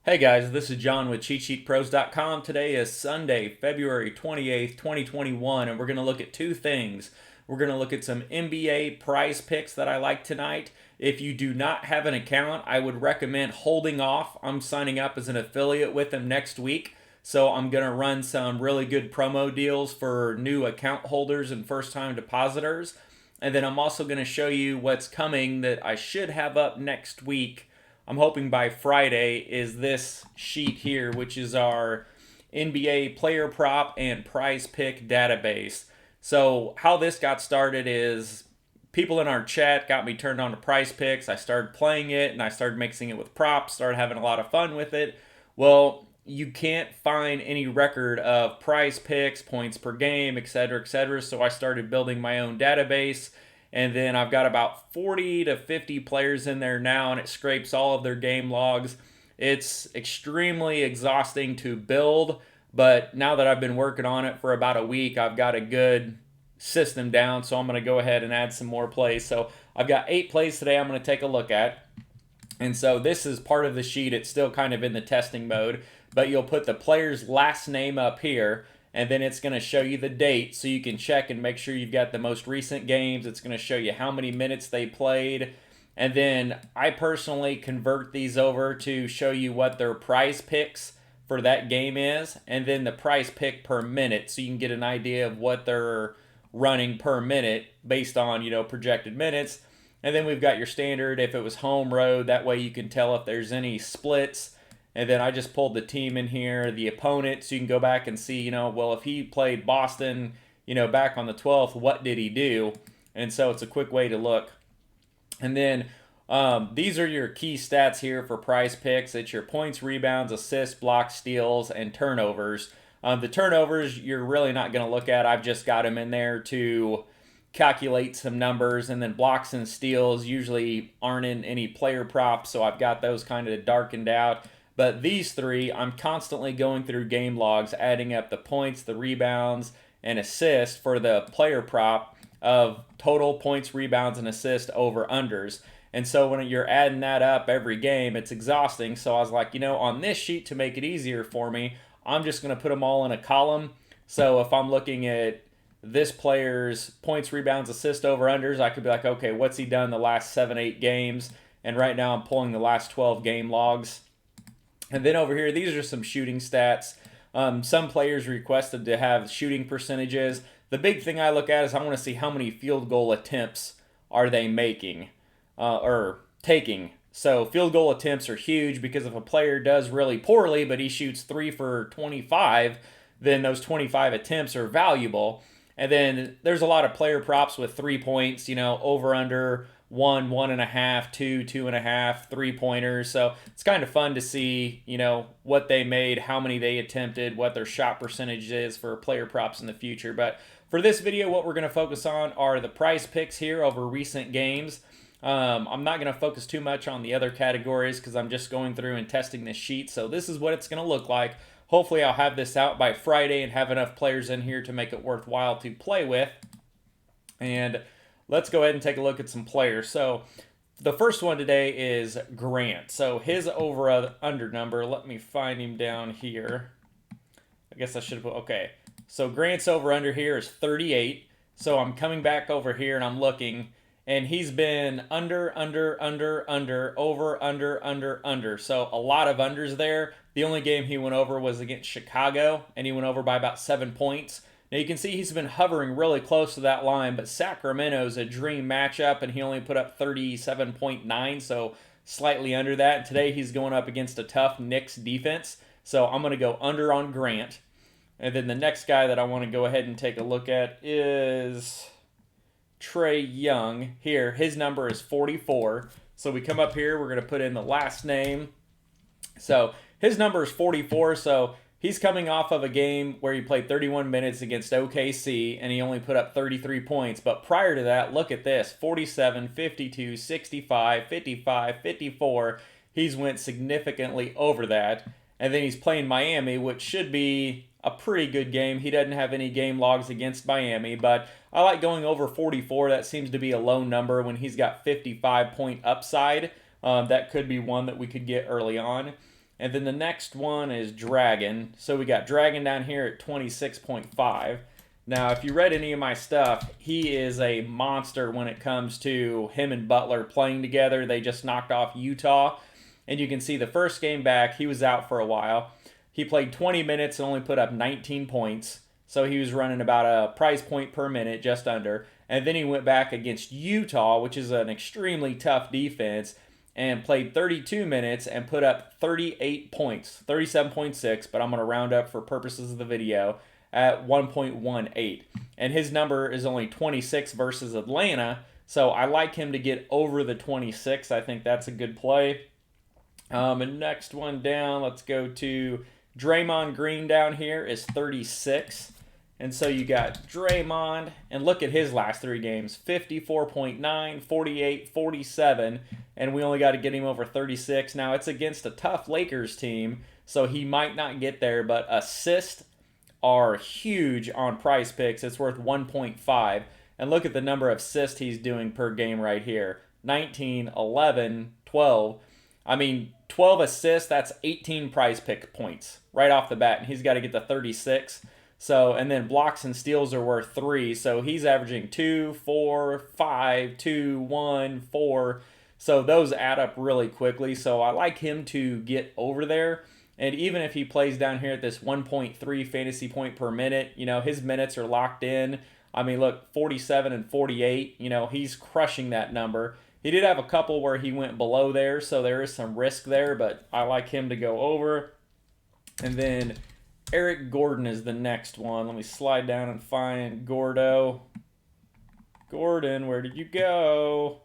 Hey guys, this is John with CheatSheetPros.com. Today is Sunday, February 28th, 2021, and we're going to look at two things. We're going to look at some NBA prize picks that I like tonight. If you do not have an account, I would recommend holding off. I'm signing up as an affiliate with them next week, so I'm going to run some really good promo deals for new account holders and first-time depositors. And then I'm also going to show you what's coming that I should have up next week. I'm hoping by Friday is this sheet here, which is our NBA player prop and prize pick database. So how this got started is people in our chat got me turned on to prize picks. I started playing it and I started mixing it with props, started having a lot of fun with it. Well, you can't find any record of prize picks, points per game, etc., etc. So I started building my own database. And then I've got about 40 to 50 players in there now, and it scrapes all of their game logs. It's extremely exhausting to build, but now that I've been working on it for about a week, I've got a good system down, so I'm going to go ahead and add some more plays. So I've got 8 plays today I'm going to take a look at. And so this is part of the sheet. It's still kind of in the testing mode, but you'll put the player's last name up here, and then it's going to show you the date so you can check and make sure you've got the most recent games. It's going to show you how many minutes they played. And then I personally convert these over to show you what their prize picks for that game is, and then the prize pick per minute so you can get an idea of what they're running per minute based on, projected minutes. And then we've got your standard if it was home road. That way you can tell if there's any splits. And then I just pulled the team in here, the opponent, so you can go back and see, well, if he played Boston, back on the 12th, what did he do? And so it's a quick way to look. And then these are your key stats here for prize picks. It's your points, rebounds, assists, blocks, steals, and turnovers. The turnovers you're really not going to look at. I've just got them in there to calculate some numbers, and then blocks and steals usually aren't in any player props, so I've got those kind of darkened out. But these three, I'm constantly going through game logs, adding up the points, the rebounds, and assists for the player prop of total points, rebounds, and assists over unders. And so when you're adding that up every game, it's exhausting. So I was like, on this sheet, to make it easier for me, I'm just going to put them all in a column. So if I'm looking at this player's points, rebounds, assists over unders, I could be like, okay, what's he done the last 7-8 games? And right now I'm pulling the last 12 game logs. And then over here, these are some shooting stats. Some players requested to have shooting percentages. The big thing I look at is I want to see how many field goal attempts are they making or taking. So field goal attempts are huge because if a player does really poorly, but he shoots 3 for 25, then those 25 attempts are valuable. And then there's a lot of player props with 3 points, over under 1, 1.5, 2, 2.5, 3-pointers. So it's kind of fun to see, what they made, how many they attempted, what their shot percentage is for player props in the future. But for this video, what we're going to focus on are the prize picks here over recent games. I'm not going to focus too much on the other categories because I'm just going through and testing this sheet. So this is what it's going to look like. Hopefully I'll have this out by Friday and have enough players in here to make it worthwhile to play with. And let's go ahead and take a look at some players. So the first one today is Grant. So his over-under number, let me find him down here. I guess I should have put, okay. So Grant's over-under here is 38. So I'm coming back over here and I'm looking, and he's been under, over. So a lot of unders there. The only game he went over was against Chicago, and he went over by about 7 points. Now you can see he's been hovering really close to that line, but Sacramento's a dream matchup, and he only put up 37.9, so slightly under that. And today he's going up against a tough Knicks defense, so I'm going to go under on Grant. And then the next guy that I want to go ahead and take a look at is Trey Young. Here, his number is 44. So we come up here, we're going to put in the last name. So his number is 44, so he's coming off of a game where he played 31 minutes against OKC, and he only put up 33 points. But prior to that, look at this, 47, 52, 65, 55, 54. He's went significantly over that. And then he's playing Miami, which should be a pretty good game. He doesn't have any game logs against Miami, but I like going over 44. That seems to be a low number when he's got 55-point upside. That could be one that we could get early on. And then the next one is Dragon. So we got Dragon down here at 26.5. Now, if you read any of my stuff, he is a monster when it comes to him and Butler playing together. They just knocked off Utah. And you can see the first game back, he was out for a while. He played 20 minutes and only put up 19 points. So he was running about a price point per minute, just under. And then he went back against Utah, which is an extremely tough defense, and played 32 minutes and put up 38 points, 37.6, but I'm going to round up for purposes of the video, at 1.18. And his number is only 26 versus Atlanta, so I like him to get over the 26. I think that's a good play. And next one down, let's go to Draymond Green down here is 36. And so you got Draymond, and look at his last 3 games, 54.9, 48, 47, and we only got to get him over 36. Now, it's against a tough Lakers team, so he might not get there, but assists are huge on Price Picks. It's worth 1.5. And look at the number of assists he's doing per game right here. 19, 11, 12. I mean, 12 assists, that's 18 Price Pick points right off the bat, and he's got to get to 36. So, and then blocks and steals are worth 3. So he's averaging 2, 4, 5, 2, 1, 4. So those add up really quickly. So I like him to get over there. And even if he plays down here at this 1.3 fantasy point per minute, you know, his minutes are locked in. I mean, look, 47 and 48, you know, he's crushing that number. He did have a couple where he went below there, so there is some risk there, but I like him to go over. And then Eric Gordon is the next one. Let me slide down and find Gordo. Gordon, where did you go?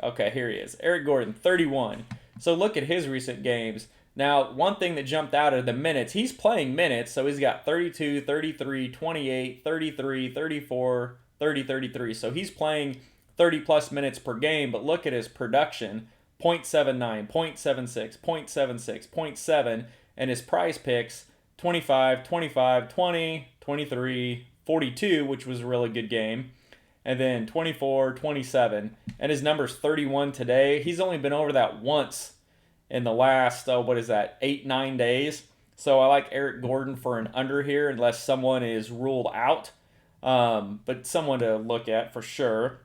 Okay, here he is. Eric Gordon, 31. So look at his recent games. Now, one thing that jumped out are the minutes. He's playing minutes, so he's got 32, 33, 28, 33, 34, 30, 33. So he's playing 30-plus minutes per game, but look at his production. 0.79, 0.76, 0.76, 0.7, and his Price Picks, 25, 25, 20, 23, 42, which was a really good game, and then 24, 27, and his number's 31 today. He's only been over that once in the last, 8, 9 days. So I like Eric Gordon for an under here unless someone is ruled out, but someone to look at for sure.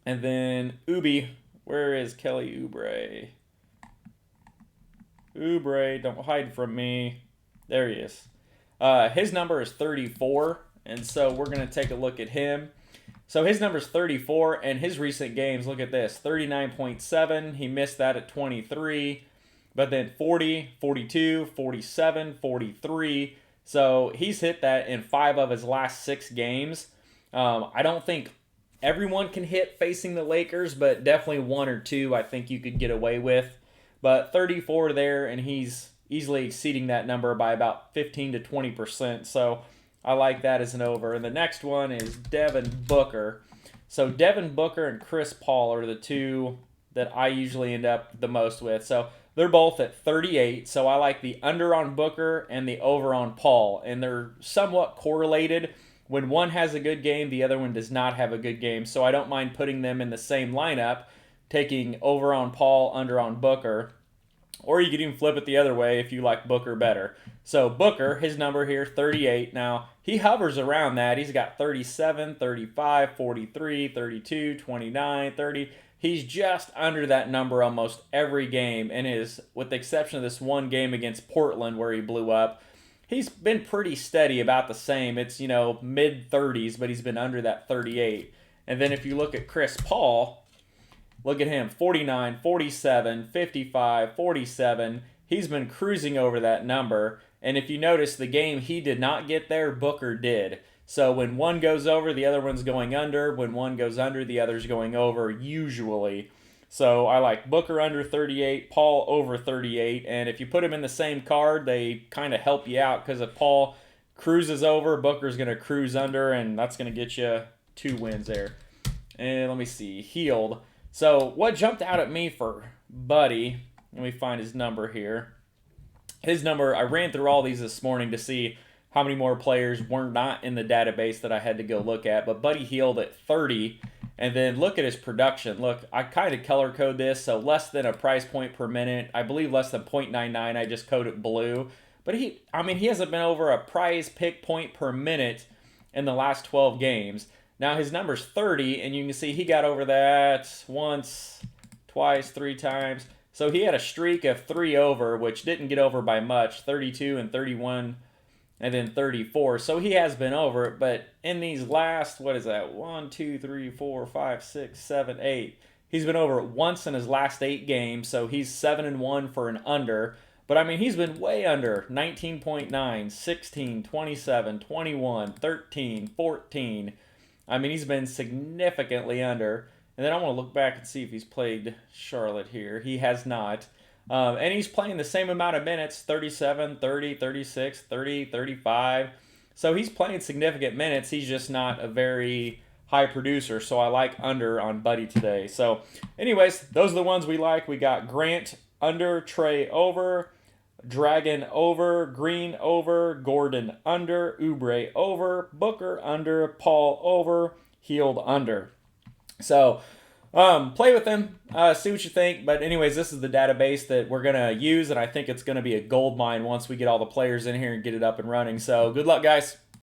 And then Ubi. Where is Kelly Oubre? Oubre, don't hide from me. There he is. His number is 34, and so we're going to take a look at him. So his number is 34, and his recent games, look at this, 39.7. He missed that at 23, but then 40, 42, 47, 43. So he's hit that in 5 of his last 6 games. I don't think everyone can hit facing the Lakers, but definitely 1 or 2 I think you could get away with. But 34 there, and he's easily exceeding that number by about 15 to 20%. So I like that as an over. And the next one is Devin Booker. So Devin Booker and Chris Paul are the 2 that I usually end up the most with. So they're both at 38. So I like the under on Booker and the over on Paul. And they're somewhat correlated. When one has a good game, the other one does not have a good game. So I don't mind putting them in the same lineup, taking over on Paul, under on Booker. Or you could even flip it the other way if you like Booker better. So Booker, his number here, 38. Now, he hovers around that. He's got 37, 35, 43, 32, 29, 30. He's just under that number almost every game, and is, with the exception of this one game against Portland where he blew up, he's been pretty steady, about the same. It's, mid-30s, but he's been under that 38. And then if you look at Chris Paul, look at him, 49, 47, 55, 47. He's been cruising over that number. And if you notice, the game he did not get there, Booker did. So when one goes over, the other one's going under. When one goes under, the other's going over, usually. So I like Booker under 38, Paul over 38, and if you put them in the same card, they kind of help you out, because if Paul cruises over, Booker's going to cruise under, and that's going to get you 2 wins there. And let me see, Healed. So what jumped out at me for Buddy, let me find his number here. His number, I ran through all these this morning to see how many more players were not in the database that I had to go look at, but Buddy Healed at 30. And then look at his production. Look, I kind of color code this, so less than a price point per minute. I believe less than 0.99. I just code it blue. But he hasn't been over a prize pick point per minute in the last 12 games. Now his number's 30, and you can see he got over that once, twice, 3 times. So he had a streak of 3 over, which didn't get over by much, 32 and 31 and then 34. So he has been over it, but in these last, 1, 2, 3, 4, 5, 6, 7, 8. He's been over it once in his last 8 games, so he's 7-1 for an under. But he's been way under. 19.9, 16, 27, 21, 13, 14. He's been significantly under. And then I want to look back and see if he's played Charlotte here. He has not. And he's playing the same amount of minutes, 37, 30, 36, 30, 35. So he's playing significant minutes. He's just not a very high producer. So I like under on Buddy today. So anyways, those are the ones we like. We got Grant under, Trey over, Dragon over, Green over, Gordon under, Oubre over, Booker under, Paul over, Healed under. So play with them, see what you think. But anyways, this is the database that we're going to use, and I think it's going to be a gold mine once we get all the players in here and get it up and running. So good luck, guys.